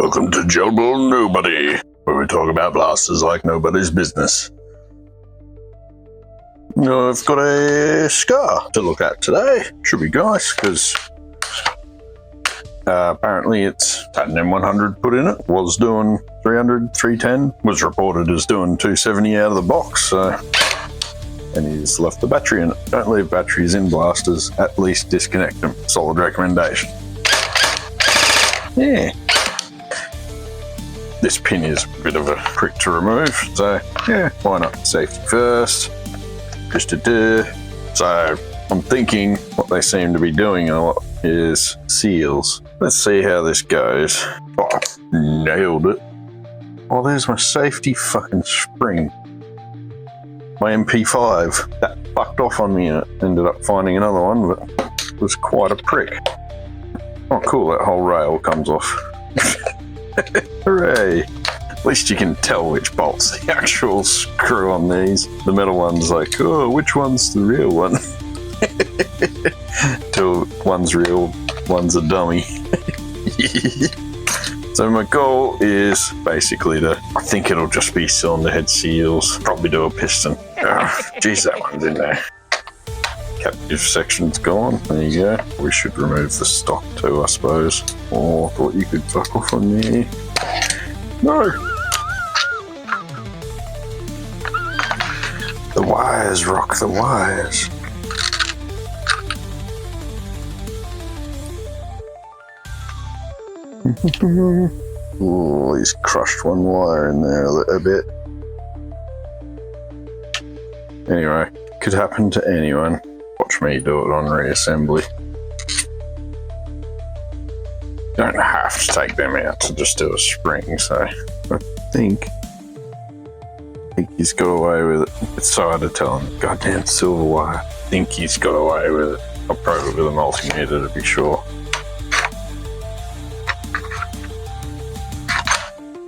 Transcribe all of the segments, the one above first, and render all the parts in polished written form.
Welcome to Jumbo Nobody, where we talk about blasters like nobody's business. I've got a SCAR to look at today. Should be nice, because apparently it's had an M100 put in it. Was doing 300, 310. Was reported as doing 270 out of the box, so... And he's left the battery in it. Don't leave batteries in blasters, at least disconnect them. Solid recommendation. Yeah. This pin is a bit of a prick to remove, so yeah, why not? Safety first. Just to do. So I'm thinking what they seem to be doing a lot is seals. Let's see how this goes. Oh, nailed it. Oh, there's my safety fucking spring. My MP5, that fucked off on me and it ended up finding another one, but it was quite a prick. Oh cool, that whole rail comes off. Hooray! At least you can tell which bolt's the actual screw on these. The metal one's like, oh, which one's the real one? Till one's real, one's a dummy. So my goal is basically to, I think it'll just be cylinder head seals, probably do a piston. Geez, that one's in there. Captive section's gone. There you go. We should remove the stock too, I suppose. Oh, I thought you could fuck off on me. No! The wires, rock the wires. Oh, he's crushed one wire in there a little bit. Anyway, could happen to anyone. Watch me do it on reassembly. Don't have to take them out to just do a spring, so I think he's got away with it. It's so hard to tell him. Goddamn silver wire. I think he's got away with it. I'll probe it with a multimeter to be sure.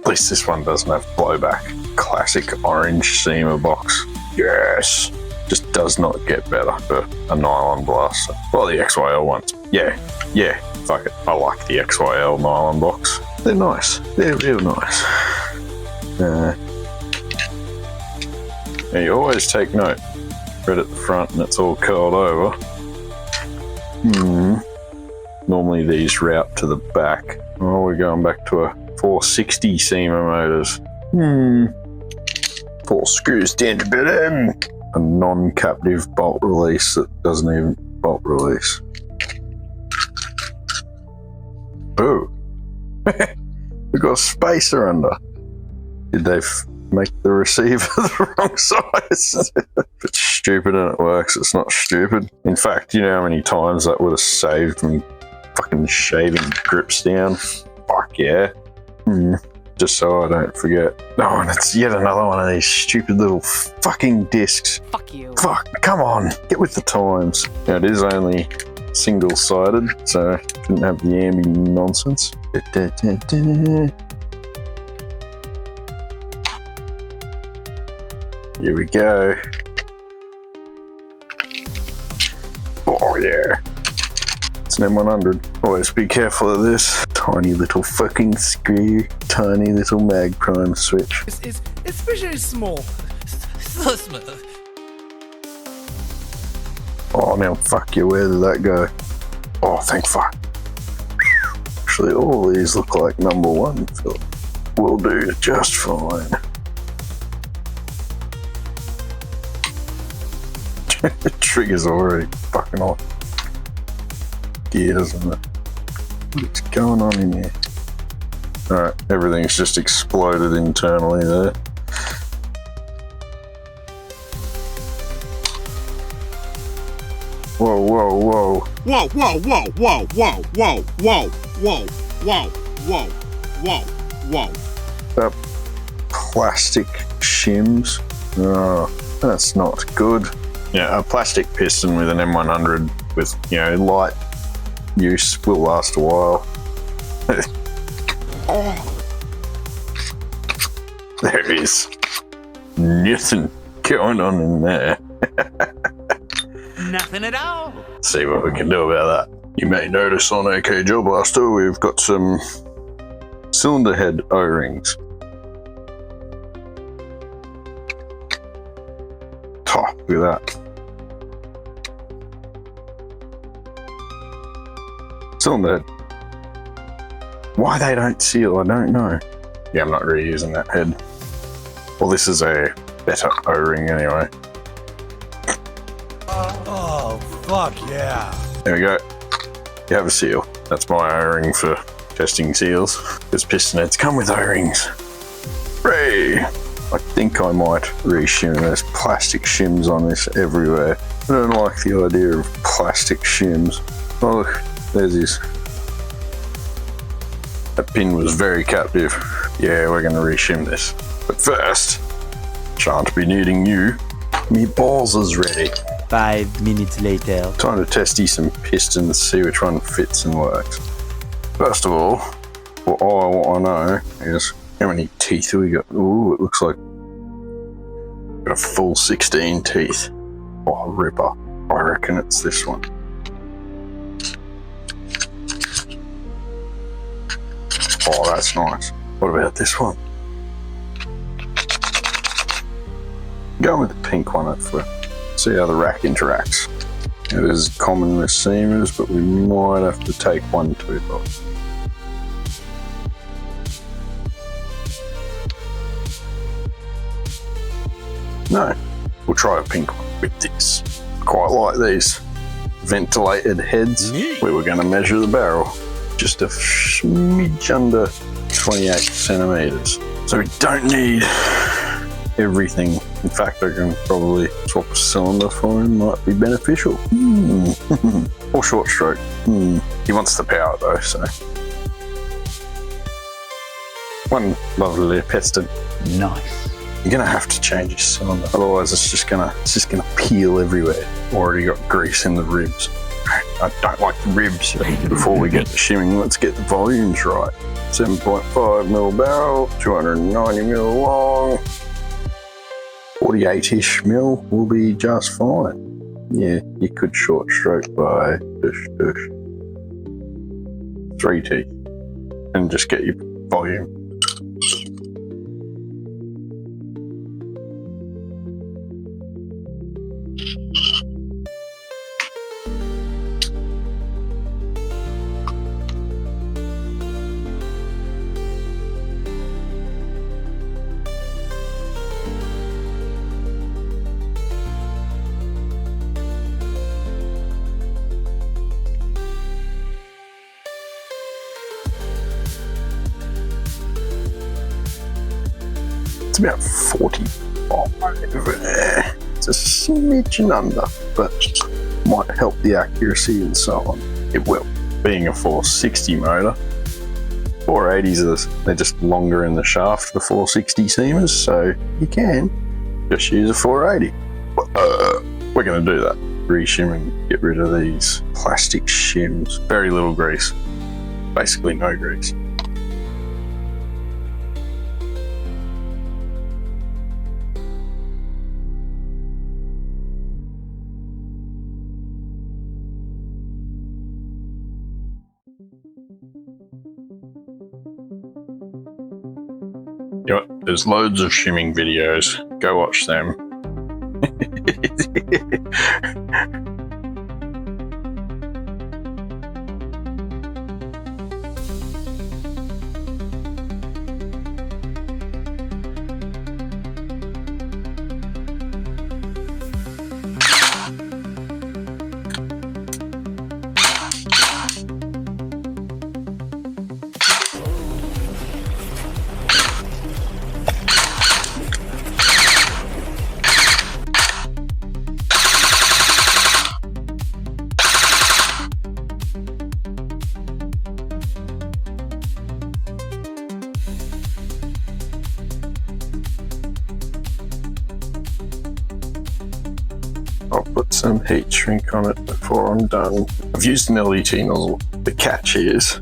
At least this one doesn't have blowback. Classic orange CYMA box. Yes! Just does not get better for a nylon blaster. Well, the XYL ones. Yeah, fuck it. I like the XYL nylon box. They're nice. They're real nice. Now you always take note. Red at the front and it's all curled over. Normally these route to the back. Oh, we're going back to a 460 CYMA motors. 4 screws down the bottom. A non-captive bolt release that doesn't even bolt release. Ooh. We got a spacer under. Did they make the receiver the wrong size? It's stupid and it works. It's not stupid. In fact, you know how many times that would have saved me fucking shaving grips down? Fuck yeah. Just so I don't forget. Oh, and it's yet another one of these stupid little fucking discs. Fuck you. Fuck, come on, get with the times. Now, it is only single-sided, so shouldn't have the ambi nonsense. Here we go. Oh yeah. It's an M100. Always be careful of this. Tiny little fucking screw. Tiny little mag prime switch. It's very small. So small. Oh, now fuck you, where did that go? Oh, thank fuck. Actually, all these look like number 1, so we'll do just fine. The trigger's already fucking off. Gear, doesn't it? What's going on in here? Alright, everything's just exploded internally there. Whoa, whoa, whoa. Whoa, whoa, whoa, whoa, whoa, whoa, whoa, whoa, whoa, whoa, whoa, whoa. That plastic shims. Oh, that's not good. Yeah, a plastic piston with an M100 with, you know, light use will last a while. Oh. There is nothing going on in there. Nothing at all. See what we can do about that. You may notice on AK Gel Blaster we've got some cylinder head O-rings. Oh, look at that. Cylinder head. Why they don't seal, I don't know. Yeah, I'm not really using that head. Well, this is a better O-ring anyway. Oh, fuck yeah. There we go. You have a seal. That's my O-ring for testing seals. Because piston heads come with O-rings. Hooray! I think I might re-shim. There's plastic shims on this everywhere. I don't like the idea of plastic shims. Oh look, there's his. That pin was very captive. Yeah, we're going to re-shim this. But first, shan't be needing you. Me balls is ready. 5 minutes later. Time to testy some pistons, see which one fits and works. First of all, what I want to know is how many teeth have we got? Ooh, it looks like we've got a full 16 teeth. Oh, ripper. I reckon it's this one. Oh, that's nice. What about this one? Go with the pink one hopefully. See how the rack interacts. It is common with seamers, but we might have to take one tooth off. No, we'll try a pink one with this. Quite like these ventilated heads. We were going to measure the barrel. Just a smidge under 28 centimeters. So we don't need everything. In fact, I can probably swap a cylinder for him, might be beneficial. Or short stroke. He wants the power though, so. One lovely piston. Nice. You're gonna have to change your cylinder, otherwise it's just gonna peel everywhere. Already got grease in the ribs. I don't like the ribs. Before we get to shimming, let's get the volumes right. 7.5 mil barrel, 290 mil long, 48-ish mil will be just fine. Yeah, you could short stroke by 3 teeth and just get your volume. It's about 45. It's a smidgen under, but might help the accuracy and so on. It will. Being a 460 motor, 480s, they're just longer in the shaft, the 460 seamers, so you can just use a 480. We're going to do that. Re-shim and get rid of these plastic shims. Very little grease. Basically no grease. You know what? There's loads of shimming videos. Go watch them. I'll put some heat shrink on it before I'm done. I've used an LDT nozzle. The catch is,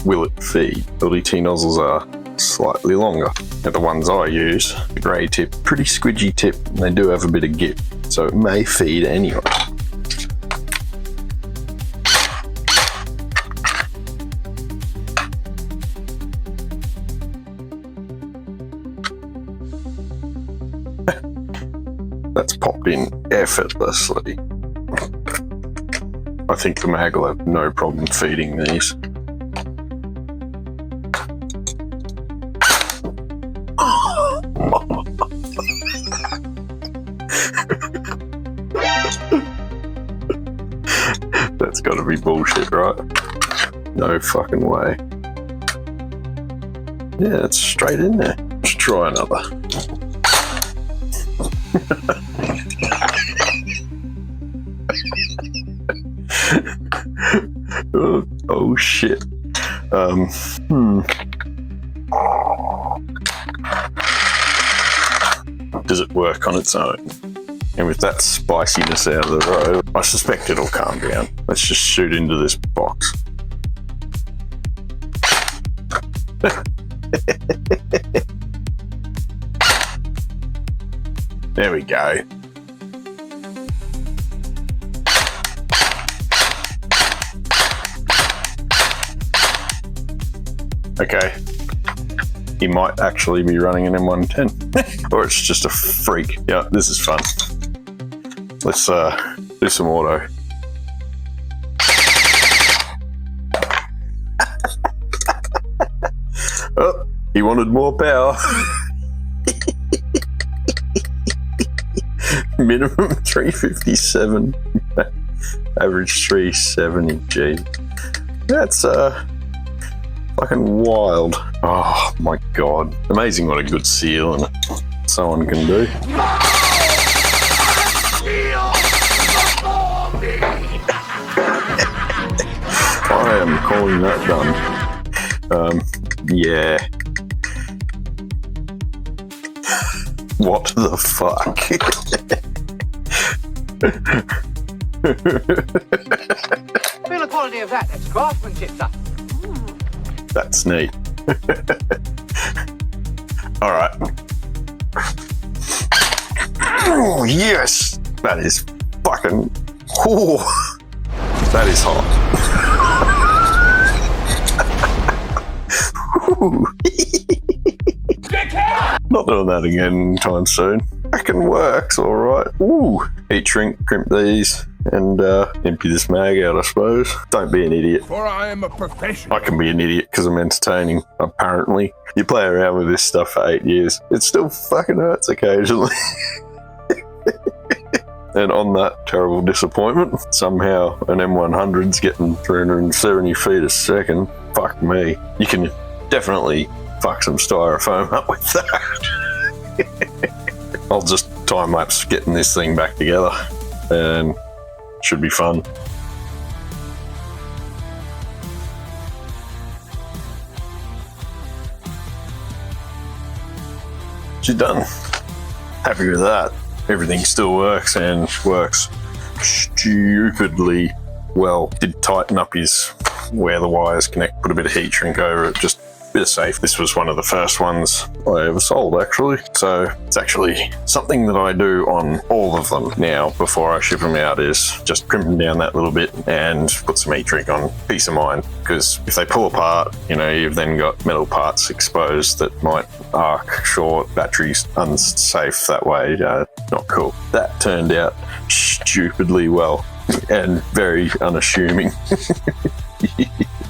will it feed? LDT nozzles are slightly longer. Now the ones I use, the grey tip, pretty squidgy tip, and they do have a bit of gip, so it may feed anyway. That's popped in effortlessly. I think the mag will have no problem feeding these. That's got to be bullshit, right? No fucking way. Yeah, it's straight in there. Let's try another. Oh shit. Does it work on its own? And with that spiciness out of the road, I suspect it'll calm down. Let's just shoot into this box. There we go. Okay. He might actually be running an M110. Or it's just a freak. Yeah, this is fun. Let's do some auto. Oh, he wanted more power. Minimum 357. Average 370. Gee. That's fucking wild. Oh my god. Amazing what a good seal and someone can do. I am calling that done. Yeah. What the fuck? Feel the quality of that. That's craftsmanship stuff. That's neat. All right. Oh, yes. That is fucking... Oh, that is hot. Not doing that again anytime soon. Fucking works, all right. Ooh, heat shrink, crimp these, and empty this mag out, I suppose. Don't be an idiot. For I am a professional. I can be an idiot because I'm entertaining, apparently. You play around with this stuff for 8 years, it still fucking hurts occasionally. And on that terrible disappointment, somehow an M100's getting 370 feet a second. Fuck me. You can definitely fuck some styrofoam up with that. I'll just time-lapse getting this thing back together and it should be fun. She's done. Happy with that. Everything still works and works stupidly well. Did tighten up his where the wires connect, put a bit of heat shrink over it, just a bit of safe. This was one of the first ones I ever sold, actually. So it's actually something that I do on all of them now before I ship them out, is just crimp them down that little bit and put some heat shrink on. Peace of mind, because if they pull apart, you know, you've then got metal parts exposed that might arc, short, batteries unsafe that way. Not cool. That turned out stupidly well and very unassuming.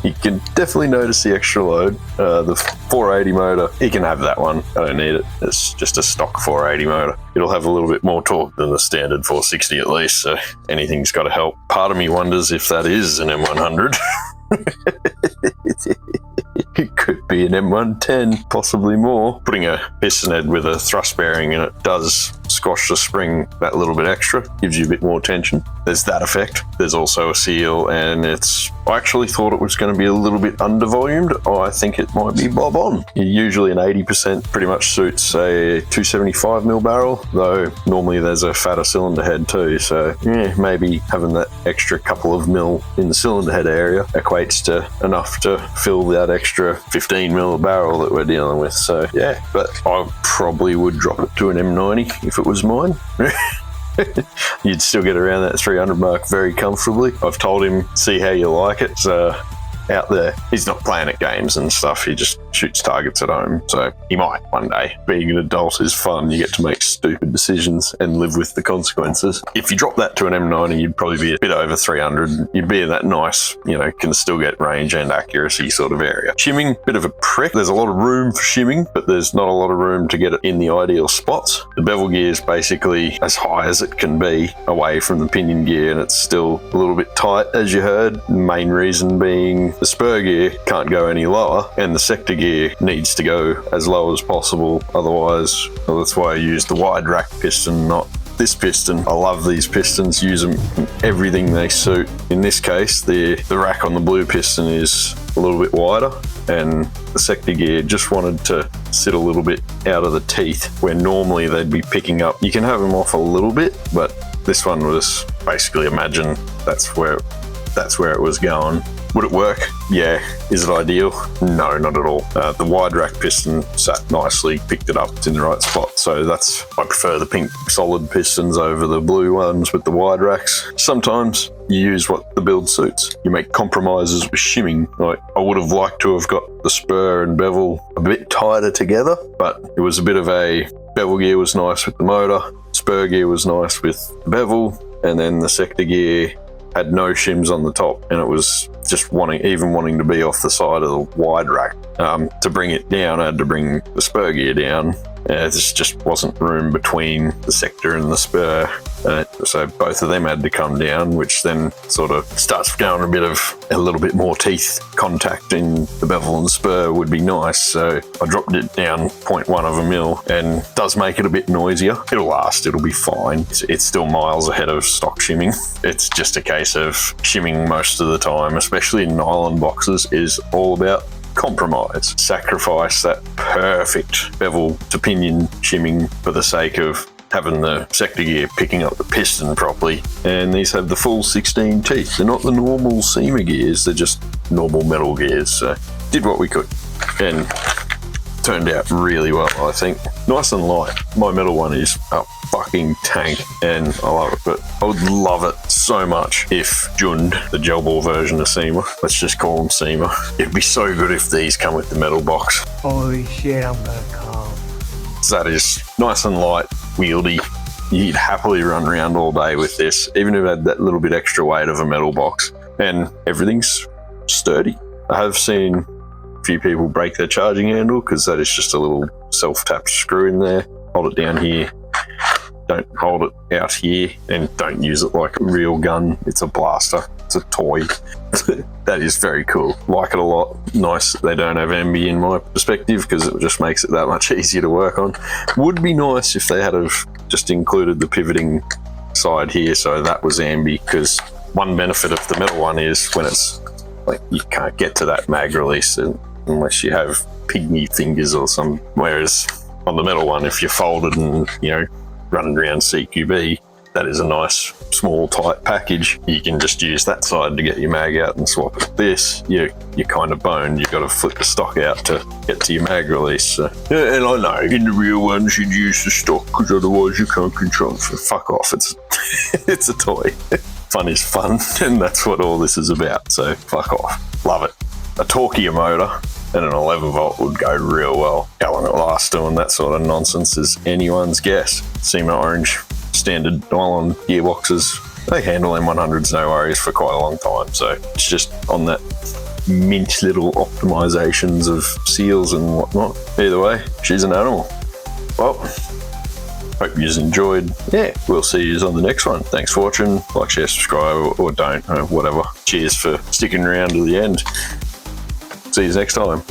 You can definitely notice the extra load. The 480 motor, you can have that one. I don't need it. It's just a stock 480 motor. It'll have a little bit more torque than the standard 460 at least, so anything's got to help. Part of me wonders if that is an M100. It could be an M110, possibly more. Putting a piston head with a thrust bearing in it does squash the spring that little bit extra, gives you a bit more tension. There's that effect. There's also a seal, and I actually thought it was going to be a little bit under volumed. I think it might be bob on. Usually an 80% pretty much suits a 275mm barrel, though normally there's a fatter cylinder head too, so yeah, maybe having that extra couple of mil in the cylinder head area equates to enough to fill that extra 15mm barrel that we're dealing with. So yeah, but I probably would drop it to an M90 if it was mine. You'd still get around that 300 mark very comfortably. I've told him, see how you like it. Out there, he's not playing at games and stuff. He just shoots targets at home. So he might one day. Being an adult is fun. You get to make stupid decisions and live with the consequences. If you drop that to an M90, you'd probably be a bit over 300. You'd be in that nice, you know, can still get range and accuracy sort of area. Shimming, bit of a prick. There's a lot of room for shimming, but there's not a lot of room to get it in the ideal spots. The bevel gear is basically as high as it can be away from the pinion gear, and it's still a little bit tight, as you heard. The main reason being the spur gear can't go any lower, and the sector gear needs to go as low as possible. Otherwise, well, that's why I use the wide rack piston, not this piston. I love these pistons, use them in everything they suit. In this case, the rack on the blue piston is a little bit wider, and the sector gear just wanted to sit a little bit out of the teeth where normally they'd be picking up. You can have them off a little bit, but this one was basically, imagine that's where it was going. Would it work? Yeah. Is it ideal? No, not at all. The wide rack piston sat nicely, picked it up, it's in the right spot. So I prefer the pink solid pistons over the blue ones with the wide racks. Sometimes you use what the build suits. You make compromises with shimming. Like, I would have liked to have got the spur and bevel a bit tighter together, but it was a bit of a bevel gear was nice with the motor, spur gear was nice with the bevel, and then the sector gear had no shims on the top, and it was just wanting to be off the side of the wide rack. To bring it down, I had to bring the spur gear down. There just wasn't room between the sector and the spur. So both of them had to come down, which then sort of starts going a little bit more teeth contact in the bevel and spur would be nice. So I dropped it down 0.1 of a mil, and does make it a bit noisier. It'll last, it'll be fine. It's still miles ahead of stock shimming. It's just a case of shimming most of the time, especially in nylon boxes, is all about compromise. Sacrifice that perfect bevel to pinion shimming for the sake of having the sector gear picking up the piston properly. And these have the full 16 teeth. They're not the normal CYMA gears, they're just normal metal gears. So did what we could and turned out really well, I think. Nice and light. My metal one is a fucking tank and I love it, but I would love it so much if Jund, the gel ball version of CYMA, let's just call them CYMA, it'd be so good if these come with the metal box. Holy shit, I'm gonna come. So that is nice and light, wieldy. You'd happily run around all day with this, even if it had that little bit extra weight of a metal box, and everything's sturdy. I have seen a few people break their charging handle because that is just a little self-tapped screw in there. Hold it down here, don't hold it out here, and don't use it like a real gun. It's a blaster, it's a toy. That is very cool. Like it a lot. Nice that they don't have ambi in my perspective, because it just makes it that much easier to work on. Would be nice if they had have just included the pivoting side here so that was ambi, because one benefit of the metal one is when it's like you can't get to that mag release unless you have pygmy fingers or some, whereas on the metal one, if you fold it and, you know, running around CQB, that is a nice small tight package. You can just use that side to get your mag out and swap it. This, you're kind of boned. You've got to flip the stock out to get to your mag release. So, yeah, and I know in the real ones you'd use the stock because otherwise you can't control it. So fuck off. It's a toy. Fun is fun, and that's what all this is about. So fuck off. Love it. A torquier motor and an 11 volt would go real well. How long it lasts doing that sort of nonsense is anyone's guess. CYMA orange standard nylon gearboxes, they handle M100s no worries for quite a long time. So it's just on that mint little optimizations of seals and whatnot. Either way, she's an animal. Well, hope you enjoyed. Yeah, we'll see you on the next one. Thanks for watching. Like, share, subscribe, or don't, whatever. Cheers for sticking around to the end. See you next time.